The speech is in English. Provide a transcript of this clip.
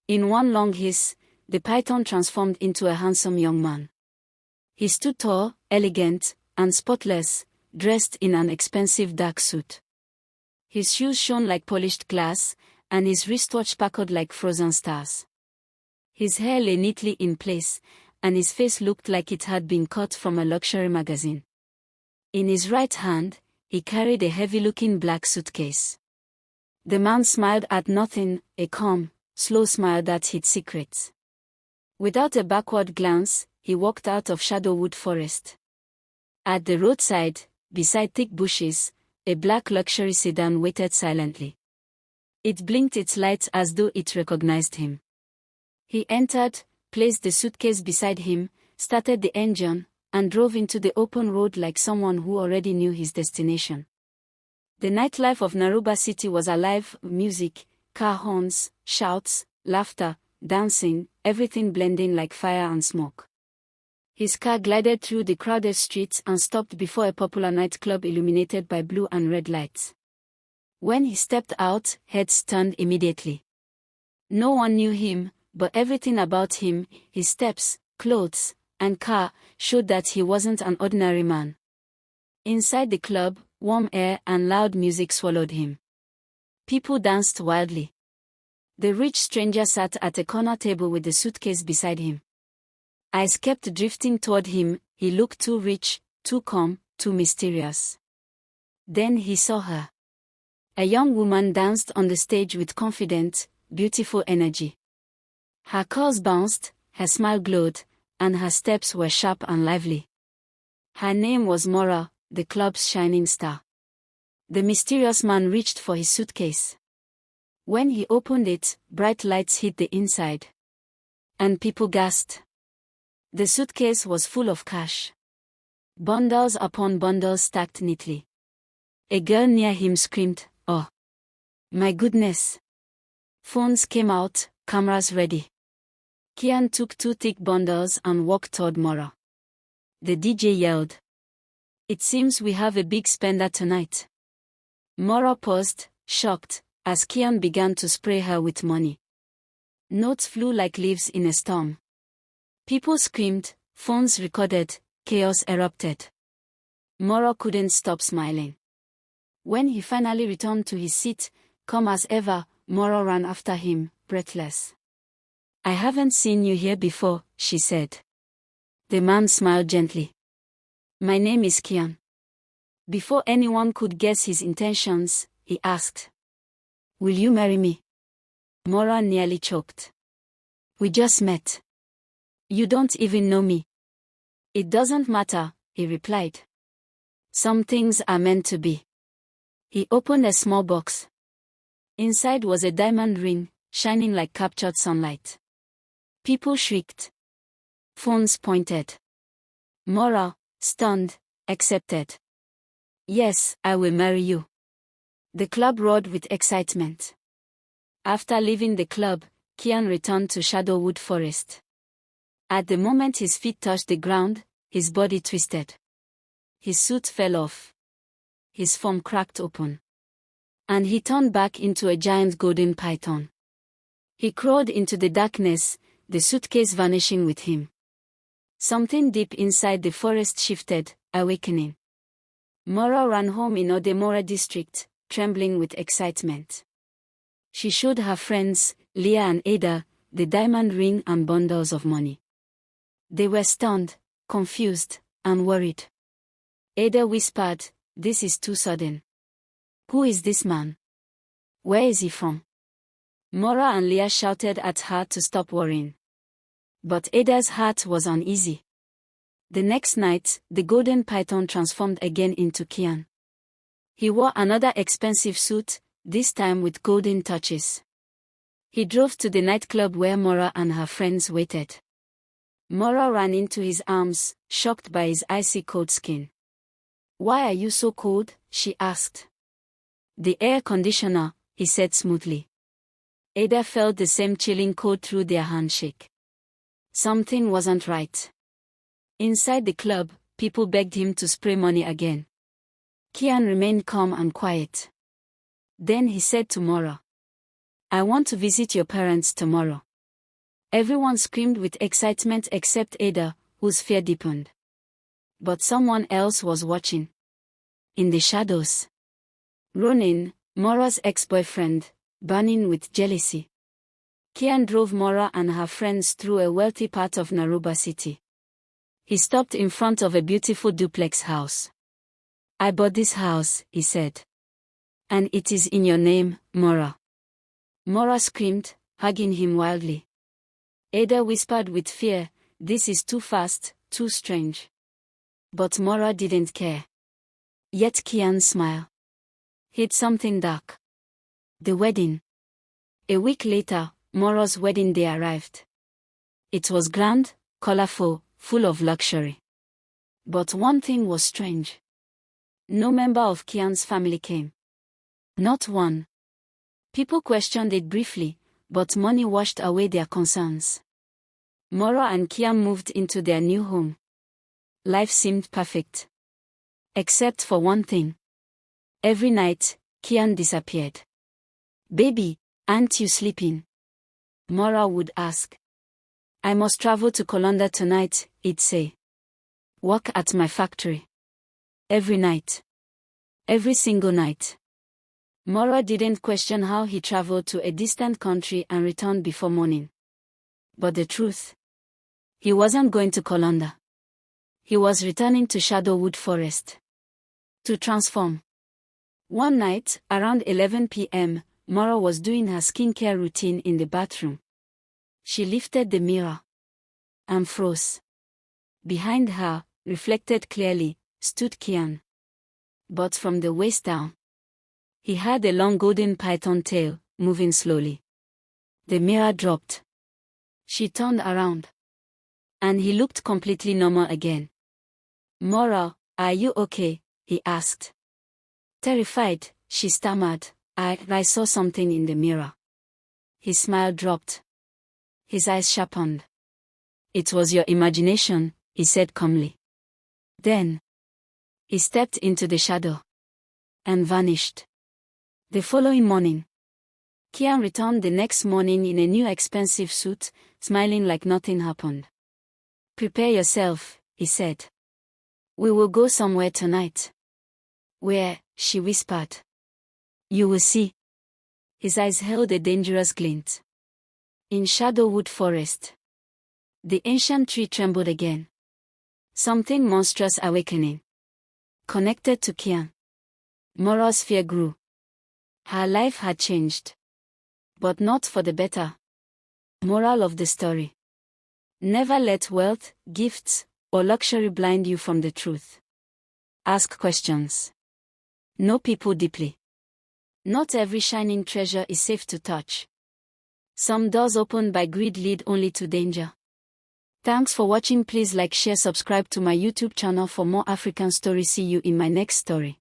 In one long hiss, the python transformed into a handsome young man. He stood tall, elegant, and spotless, dressed in an expensive dark suit. His shoes shone like polished glass, and his wristwatch sparkled like frozen stars. His hair lay neatly in place, and his face looked like it had been cut from a luxury magazine. In his right hand, he carried a heavy-looking black suitcase. The man smiled at nothing, a calm, slow smile that hid secrets. Without a backward glance, he walked out of Shadowwood Forest. At the roadside, beside thick bushes, a black luxury sedan waited silently. It blinked its lights as though it recognized him. He entered, placed the suitcase beside him, started the engine, and drove into the open road like someone who already knew his destination. The nightlife of Naruba City was alive: music, car horns, shouts, laughter, dancing, everything blending like fire and smoke. His car glided through the crowded streets and stopped before a popular nightclub illuminated by blue and red lights. When he stepped out, heads turned immediately. No one knew him, but everything about him, his steps, clothes, and car, showed that he wasn't an ordinary man. Inside the club, warm air and loud music swallowed him. People danced wildly. The rich stranger sat at a corner table with the suitcase beside him. Eyes kept drifting toward him. He looked too rich, too calm, too mysterious. Then he saw her. A young woman danced on the stage with confident, beautiful energy. Her curls bounced, her smile glowed, and her steps were sharp and lively. Her name was Mora, the club's shining star. The mysterious man reached for his suitcase. When he opened it, bright lights hit the inside. And people gasped. The suitcase was full of cash. Bundles upon bundles stacked neatly. A girl near him screamed, "Oh, my goodness." Phones came out, cameras ready. Kian took 2 thick bundles and walked toward Mora. The DJ yelled, "It seems we have a big spender tonight." Mora paused, shocked, as Kian began to spray her with money. Notes flew like leaves in a storm. People screamed, phones recorded, chaos erupted. Mora couldn't stop smiling. When he finally returned to his seat, calm as ever, Mora ran after him, breathless. "I haven't seen you here before," she said. The man smiled gently. "My name is Kian." Before anyone could guess his intentions, he asked, "Will you marry me?" Mora nearly choked. "We just met. You don't even know me." "It doesn't matter," he replied. "Some things are meant to be." He opened a small box. Inside was a diamond ring, shining like captured sunlight. People shrieked. Phones pointed. Mora, stunned, accepted. "Yes, I will marry you." The club roared with excitement. After leaving the club, Kian returned to Shadowwood Forest. At the moment his feet touched the ground, his body twisted. His suit fell off. His form cracked open. And he turned back into a giant golden python. He crawled into the darkness, the suitcase vanishing with him. Something deep inside the forest shifted, awakening. Mora ran home in Odemora district, trembling with excitement. She showed her friends, Leah and Ada, the diamond ring and bundles of money. They were stunned, confused, and worried. Ada whispered, "This is too sudden. Who is this man? Where is he from?" Mora and Leah shouted at her to stop worrying. But Ada's heart was uneasy. The next night, the golden python transformed again into Kian. He wore another expensive suit, this time with golden touches. He drove to the nightclub where Mora and her friends waited. Mora ran into his arms, shocked by his icy cold skin. "Why are you so cold?" she asked. "The air conditioner," he said smoothly. Ada felt the same chilling cold through their handshake. Something wasn't right. Inside the club, people begged him to spray money again. Kian remained calm and quiet. Then he said to Mora, "I want to visit your parents tomorrow. Everyone screamed with excitement except Ada, whose fear deepened. But someone else was watching. In the shadows. Ronin, Mora's ex-boyfriend, burning with jealousy. Kian drove Mora and her friends through a wealthy part of Naruba City. He stopped in front of a beautiful duplex house. "I bought this house," he said. "And it is in your name, Mora." Mora screamed, hugging him wildly. Ada whispered with fear, "This is too fast, too strange." But Mora didn't care. Yet Kian's smile hid something dark. The wedding. A week later, Mora's wedding day arrived. It was grand, colorful, full of luxury. But one thing was strange. No member of Kian's family came. Not one. People questioned it briefly, but money washed away their concerns. Mora and Kian moved into their new home. Life seemed perfect. Except for one thing. Every night, Kian disappeared. "Baby, aren't you sleeping?" Mora would ask. "I must travel to Kolanda tonight," he'd say. "Work at my factory." Every night. Every single night. Mora didn't question how he traveled to a distant country and returned before morning. But the truth? He wasn't going to Kolanda. He was returning to Shadowwood Forest. To transform. One night, around 11 p.m., Mora was doing her skincare routine in the bathroom. She lifted the mirror and froze. Behind her, reflected clearly, stood Kian. But from the waist down, he had a long golden python tail, moving slowly. The mirror dropped. She turned around. And he looked completely normal again. "Mora, are you okay?" he asked. Terrified, she stammered, I saw something in the mirror." His smile dropped. His eyes sharpened. "It was your imagination," he said calmly. Then, he stepped into the shadow and vanished. The following morning, Kian returned the next morning in a new expensive suit, smiling like nothing happened. "Prepare yourself," he said. "We will go somewhere tonight." "Where?" she whispered. "You will see." His eyes held a dangerous glint. In Shadowwood Forest. The ancient tree trembled again. Something monstrous awakening. Connected to Kian. Mora's fear grew. Her life had changed. But not for the better. Moral of the story. Never let wealth, gifts, or luxury blind you from the truth. Ask questions. Know people deeply. Not every shining treasure is safe to touch. Some doors opened by greed lead only to danger. Thanks for watching. Please like, share, subscribe to my YouTube channel for more African stories. See you in my next story.